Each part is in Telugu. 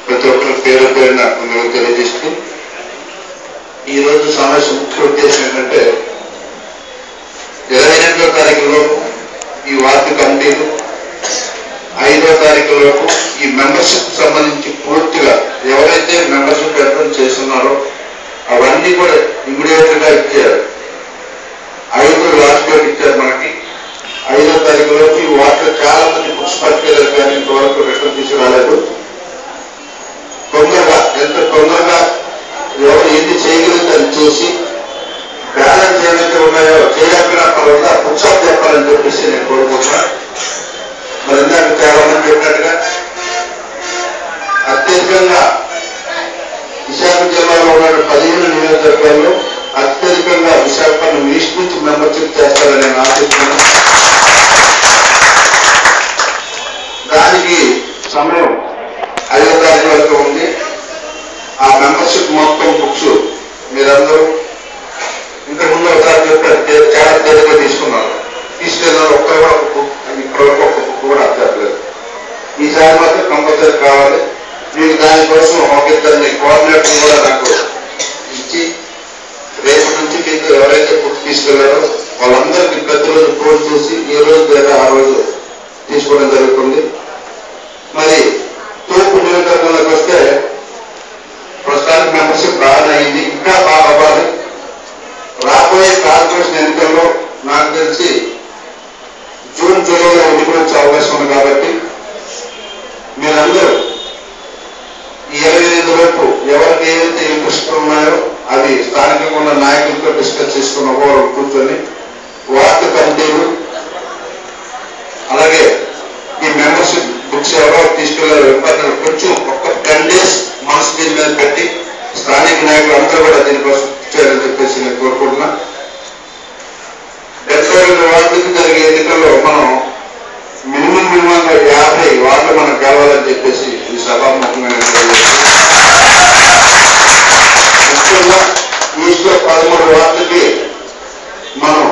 ప్రతి ఒక్కరి పేరు పేరున మిమ్మల్ని తెలియజేస్తూ ఈరోజు సమావేశం ముఖ్య ఉద్దేశం ఏంటంటే 28వ తారీఖులోపు ఈ వార్డు కమిటీలు 5వ తారీఖులోపు ఈ మెంబర్షిప్ సంబంధించి పూర్తిగా ఎవరైతే మెంబర్షిప్ ఏర్పాటు చేస్తున్నారో అవన్నీ కూడా ఇమీడియట్ గా ఇచ్చారు. 5 లాస్ట్ డేట్ ఇచ్చారు మనకి. 5వ తారీఖులోపు ఈ వార్డులో చాలా మంది బుక్స్ పట్టుకెళ్ళారు కానీ ఇంతవరకు రిటర్న్ తీసుకురాలేదు. తొందరగా ఎంత తొందరగా ఎవరు ఏది చేయగలిగితే అది చేసి బ్యాలెన్స్ ఏవైతే ఉన్నాయో చేయకపోయినా పర్వాలేదు బుక్స్ ఆఫ్ చెప్పాలని చెప్పేసి నేను కోరుకుంటున్నా. మరి ఇందాక చాలా మంది చెప్పినట్టుగా అత్యధికంగా విశాఖ జిల్లాలో ఉన్న 15 నియోజకవర్గాల్లో అత్యధికంగా విశాఖపట్నం ఈస్ట్ నుంచి మెంబర్షిప్ చేస్తారని నేను ఆశిస్తున్నాను. దానికి సమయం 5వ తారీఖు వరకు ఉంది. ఆ మెంబర్షిప్ మొత్తం బుక్స్ మీరందరూ ఇంతకుముందు ఒకసారి చెప్పారు చాలా తేలిగ్గా తీసుకున్నారు. తీసుకెళ్ళిన ఒక్కరు కూడా ఒక బుక్ ఇప్పటివరకు ఒక బుక్ కూడా అర్థలేదు. ఈసారి మాత్రం కంపల్సరీ కావాలి. మీకు దానికోసం ఒక ఇద్దరిని కోఆర్డినేటర్ కూడా నాకు ఇచ్చి రేపటి నుంచి మీకు ఎవరైతే బుక్ తీసుకెళ్లారో వాళ్ళందరికీ ప్రతిరోజు ఫోన్ చేసి ఈ రోజు లేదా ఆ రోజు తీసుకోవడం జరుగుతుంది. మరి తూర్పు నియోజకవర్గంలోకి వస్తే ప్రస్తుతానికి మెంబర్షిప్ బాగా అయింది, ఇంకా బాగా అవ్వాలి. రాబోయే కార్పొరేషన్ ఎన్నికల్లో నాకు తెలిసి జూన్ జూలైలో ఎన్నికలు వచ్చే అవకాశం ఉంది. కాబట్టి మీరందరూ ఈ 28 లోపు ఎవరికి ఏవైతే ఇంట్రెస్ట్ ఉన్నాయో అవి స్థానికంగా ఉన్న నాయకులతో డిస్కస్ చేసుకున్న వారు కూర్చొని వార్డు కమిటీలు అలాగే ఈ మెంబర్షిప్ బుక్స్ ఎవరో తీసుకెళ్లారు కొంచెం ఒక్క 10 days మనసు దీని మీద పెట్టి స్థానిక నాయకులు అందరూ కూడా దీనికోసం చేయాలని చెప్పేసి నేను కోరుకుంటున్నా. 72 వార్డులకు జరిగే ఎన్నికల్లో మనం మినిమంగా 50 వార్డులు మనం గెలవాలని చెప్పేసి ఈ సభాముఖంగా ముఖ్యంగా ఈస్ట్లో 13 వార్డులకి మనం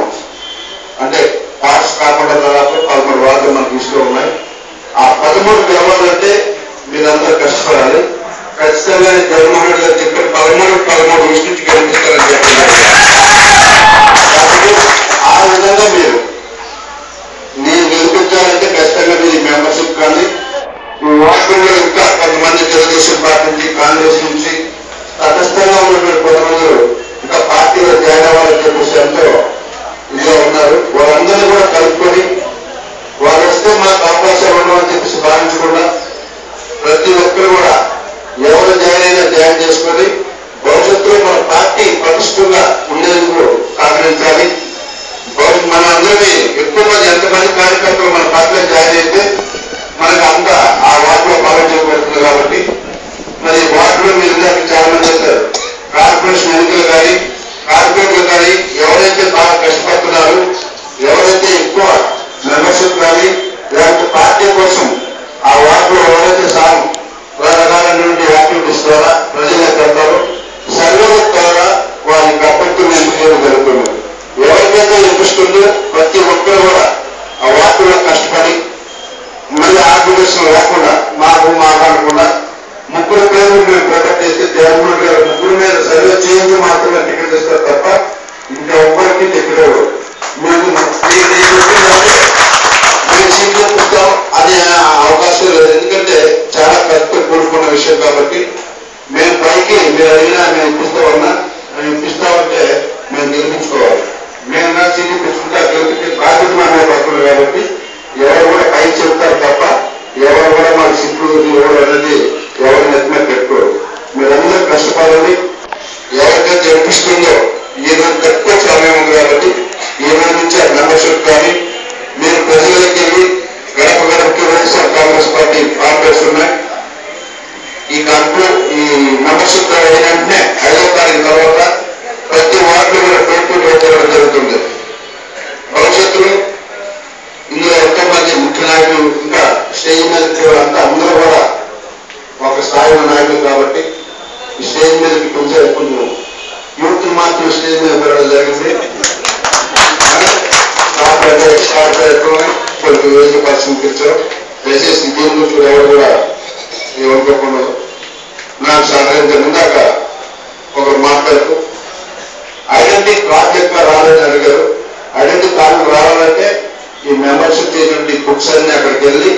అంటే పాస్ కాకుండా దాదాపు 13 వార్డులు మనకు ఈస్ట్లో ఉన్నాయి. ఆ 13 గెలవాలంటే మీరందరూ కష్టపడాలి. ఖచ్చితంగా జగన్మోహన్ రెడ్డి గారు చెప్పిన 13 ఈస్ట్ నుంచి గెలిపిస్తారని చెప్పారు. ఆ విధంగా నేను గెలిపించాలంటే ఖచ్చితంగా మీరు మెంబర్షిప్ కానీ ఈ వార్డులో ఇంకా కొంతమంది తెలుగుదేశం పార్టీ నుంచి కాంగ్రెస్ నుంచి తటస్థంగా ఉన్నటువంటి కొంతమంది ఇంకా పార్టీలో జాయిన్ అవ్వాలని చెప్పేసి ఎంతో ఇదిగా ఉన్నారు. వాళ్ళందరినీ కూడా కలుపుకొని వాళ్ళు వస్తే మాకు అవకాశాలు ఉండవని చెప్పేసి భావించకుండా ప్రతి ఒక్కరు కూడా ఎవరు జాయిన్ అయినా జాయిన్ చేసుకొని భవిష్యత్తులో మన పార్టీ పటిష్టంగా ఉండేందుకు సహకరించాలి. మన అందరినీ ఎక్కువ మంది ఎంతమంది కార్యకర్తలు మన పార్టీలో జాయిన్ అయితే మనకు అంత ఆ వార్డులో బాగా చేయబడుతుంది. కాబట్టి మరి వార్డులో మీరు ఇందాక చాలా మంది చేస్తారు. కార్పొరేషన్ ఎన్నికలు కానీ కార్పొరేట్లు కానీ ఎవరైతే బాగా కష్టపడుతున్నారు, ఎవరైతే ఎక్కువ మెంబర్షిప్ కానీ లేకపోతే పార్టీ కోసం ఆ వార్డులో ఎవరైతే రకరకాలైనటువంటి యాక్టివిటీస్ ద్వారా ప్రజలకు పెడతారో సర్వేల ద్వారా వారికి అభ్యర్థులు ఎంపిక జరుగుతుంది. ఎవరికైతే ఇంట్రెస్ట్ ఉందో ప్రతి ఒక్కరు కూడా ఆ వార్డులో కష్టపడి మళ్ళీ ఆర్గ్యుమెంట్స్ లేకుండా మాకు అనకుండా 3 పేర్లు మేము ప్రొటెక్ట్ చేస్తే జగన్మోహన్ గారు 3 మీద సర్వే చేయండి మాత్రమే టికెట్ ఇస్తారు తప్ప ఇంకా ఒక్కరికి టికెట్ మేము సీట్లు ఇస్తాం అనే అవకాశం లేదు. ఎందుకంటే చాలా ఖర్చుతో కూడుకున్న విషయం. కాబట్టి మేము పైకి మీరు అడిగినా మేము ఇప్పిస్తామన్నా మేము ఇప్పిస్తామంటే మేము గెలిపించుకోవాలి. మేము నా సీట్ ఇప్పించుకుంటే గెలిపించే బాధ్యత మన పడుతుంది. కాబట్టి ఎవరు కూడా పైకి చెప్తారు తప్ప ఎవరు కూడా మాకు సీట్లు ఎవరు అనేది ఎవరు నెత్తిమే పెట్టుకోరు. మీరందరూ కష్టపడాలి. ఎవరికైతే అనిపిస్తుందో ఈరోజు తక్కువ సమయం ఉంది కాబట్టి ఈరోజు నుంచి ఆ మెంబర్షిప్ కానీ మీరు ప్రజలకి వెళ్ళి గడప గడపకి వైఎస్ఆర్ కాంగ్రెస్ పార్టీ కాంగ్రెస్ ఉన్నాయి. ఈ మెంబర్షిప్ వెంటనే 5వ తారీఖు తర్వాత ప్రతి వార్డులో కూడా డోర్ చేయడం జరుగుతుంది. భవిష్యత్తులో ఇందులో ఎంతోమంది ముఖ్య నాయకులు ఇంకా స్టేజ్ మీద అంతా అందరూ కూడా ఒక స్థాయిలో నాయకులు. కాబట్టి ఈ స్టేజ్ మీదకి కొంచెం యూత్ మాత్రం స్టేజ్ మీద పెరగడం జరిగింది. కొన్ని ఏజ్ పర్సన్ పిలిచారు. దయచేసి దీని గురించి ఎవరు కూడా ఏమనుకోకుండా నాకు సహకరించిన ముందాక ఒకరు మాట్లాడుతూ ఐడెంటిటీ కార్డు ఎక్కువ రాలేదని అడిగారు. ఐడెంటిటీ కార్డు రావాలంటే ఈ మెంబర్షిప్ చేసినటువంటి బుక్స్ అన్ని అక్కడికి వెళ్ళి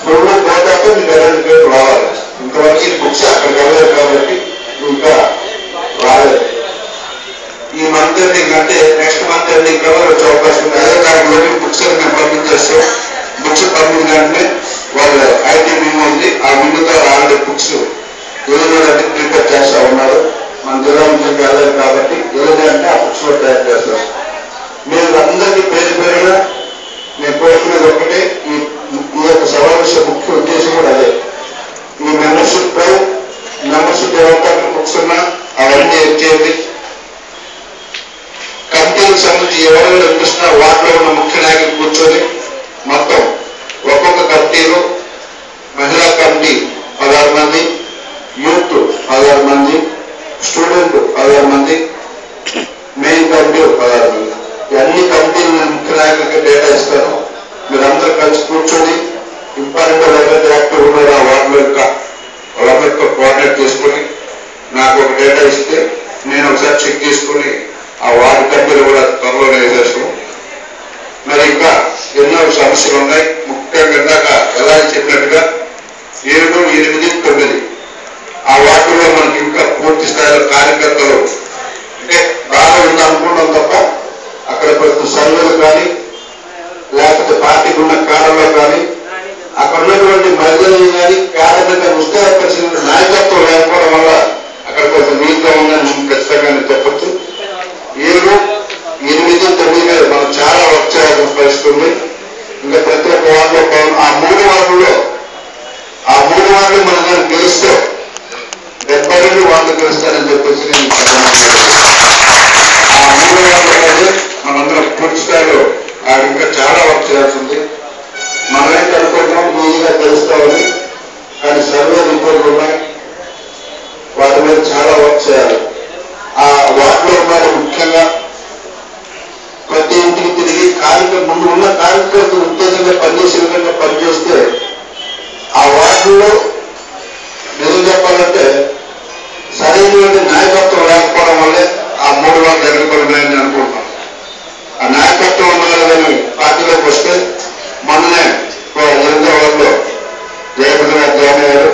ఫుల్ పోతాక మీకు ఐడెంటిటీ కార్డు రావాలి. ఇంతవరకు ఈ బుక్స్ అక్కడికి వెళ్ళలేదు కాబట్టి ఇంకా రాలేదు. ఈ మంత్ ఎండింగ్ అంటే నెక్స్ట్ మంత్ ఎండింగ్ కల్లా వచ్చే అవకాశం ఉంది. అదే కార్డులో బుక్స్ అని మేము పంపించేస్తాం. బుక్స్ పంపించడానికి వాళ్ళు ఐటీ వింగ్ ఉంది. ఆ వింగ్తో ఆల్రెడీ బుక్స్ ఎదురుదంటే ప్రిపేర్ చేస్తా ఉన్నారు. మన జిల్లా నుంచి వెళ్ళాలి కాబట్టి ఎదురు అంటే ఆ బుక్స్ లో తయారు చేస్తారు. మీరు అందరికీ పేరు పేరుగా నేను కోరుకునేది ఒకటే, ఈ యొక్క సమావేశ ముఖ్య ఉద్దేశం కూడా అదే. ఈ మెంబర్షిప్ ఎవరికైనా బుక్స్ ఉన్నా అవన్నీ ఎక్కేది. కమిటీలకు సంబంధించి ఎవరైనా ఇంట్రెస్ట్ వాటిలో ఉన్న ముఖ్య నాయకులు కూర్చొని మొత్తం ఒక్కొక్క కమిటీలో మహిళా కమిటీ 16 మంది, యూత్ 16 మంది, స్టూడెంట్ 16 మంది, మెయిన్ కమిటీ 16 మంది. అన్ని కమిటీలు ముఖ్య నాయకులకి డేటా ఇస్తాను. మీరందరూ కలిసి కూర్చొని ఇంపార్టెంట్ ఎవరైతే యాక్టివ్ ఉన్నారో ఆ వాళ్ళందరితో కోఆర్డినేట్ చేసుకుని నాకు ఒక డేటా ఇస్తే నేను ఒకసారి చెక్ చేసుకుని ఆ వార్డు కమిటీలు కూడా త్వరలోనే వేసేస్తాం. మరి ఇంకా ఎన్నో సమస్యలు ఉన్నాయి. ముఖ్యంగా ఇందాక ఎలా చెప్పినట్టుగా 7, 8, 9 ఆ వార్డులో మనకి ఇంకా పూర్తి స్థాయిలో కార్యకర్తలు అంటే బాగా ఉంది అనుకుంటాం తప్ప అక్కడ ప్రతి సర్వేలు కానీ లేకపోతే పార్టీకి ఉన్న కాలంలో కానీ అక్కడ ఉన్నటువంటి మహిళలు కానీ కార్యకర్తలు ఉత్సాహపరిచిన నాయకత్వం లేకపోవడం వల్ల అక్కడ కొంచెం వీక్గా ఉందని ఖచ్చితంగా చెప్పచ్చు. 7, 8, 9 మనం చాలా వర్క్ చేయాల్సిన పరిస్థితి ఉంది. ఇంకా ప్రతి ఒక్క వార్డులో ఆ 3 వార్డుల్లో మనం కానీ గెలిస్తే 72 వార్డులు గెలుస్తారని చెప్పేసి నేను ఆ 3 వార్డులు మనందరం పూర్తి స్థాయిలో ఇంకా చాలా వర్క్ చేయాల్సి ఉంది. మనమేంటి అనుకుంటున్నాం ఈజీగా తెలుస్తామని, కానీ సర్వే రిపోర్ట్లు ఉన్నాయి. వాటి మీద చాలా వర్క్ చేయాలి. ఆ వార్డులో ఉన్న ముఖ్యంగా ప్రతి ఇంటికి తిరిగి ముందు ఉన్న కార్యకర్తలు ఉత్తేజంగా పనిచేసే విధంగా పనిచేస్తే ఆ వార్డులో నిజం చెప్పాలంటే సరైనటువంటి నాయకత్వం లేకపోవడం వల్లే ఆ 3 వార్డులు ఎదుర్కొన్నాయని అనుకుంటున్నాం. ఆ నాయకత్వం ఉండాలని పార్టీలోకి వస్తే మొన్ననే 8వ వార్డులో జయప్రద గారు జాయిన్ అయ్యారు.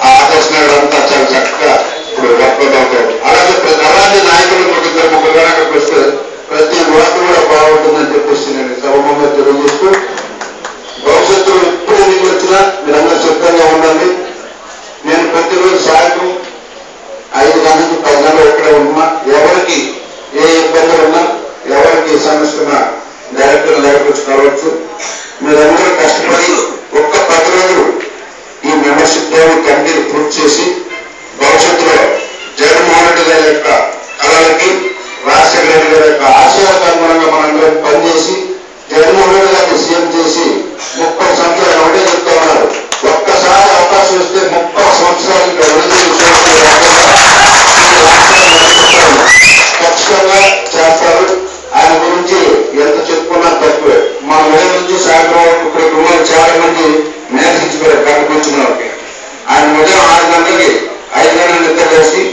ఆ ఆదర్శ నాయుడు అంతా చాలా చక్కగా ఇప్పుడు వర్కౌట్ అవుతారు. అలాంటి నాయకులు 2-3 అక్కడికి వస్తే ప్రతి వార్డు కూడా బాగుంటుందని చెప్పేసి నేను సభమంగా తెలియజేస్తూ భవిష్యత్తులో ఎప్పుడు ఎన్నికలు వచ్చినా మీరందరూ సిద్ధంగా ఉండాలి. నేను ప్రతిరోజు సాయంత్రం 5 గంటల నుంచి 10 గంటలు ఇక్కడే ఉంటున్నా. ఎవరికి ఏ ఇబ్బందులు ఉన్నా ఎవరికి సమస్య ఉన్నా డైరెక్టర్ లేకపోతే కావచ్చు. మీరందరూ కష్టపడి ఒక్క 10 రోజులు ఈ మెంబర్షిప్ కమిటీని పూర్తి చేసి భవిష్యత్తులో జగన్మోహన్ రెడ్డి గారి యొక్క కళలకి రాజశేఖర రెడ్డి గారి యొక్క ఆశయాలకు అనుగుణంగా మనందరం పనిచేసి జగన్మోహన్ రెడ్డి గారిని సీఎం చేసి 30 సంవత్సరాలు ఒకటే చెప్తా ఉన్నారు. ఒక్కసారి అవకాశం ఇస్తే 30 సంవత్సరాలు ఖచ్చితంగా చేస్తారు. ఆయన గురించి ఎంత చెప్పుకున్నా తక్కువే. మన ఉదయం నుంచి సాయంత్రం ఇక్కడ చాలా మంది మేనేజ్ కనిపించిన వారికి ఆయన ఉదయం 6 గంటలకి 5 గంటల నిద్ర వేసి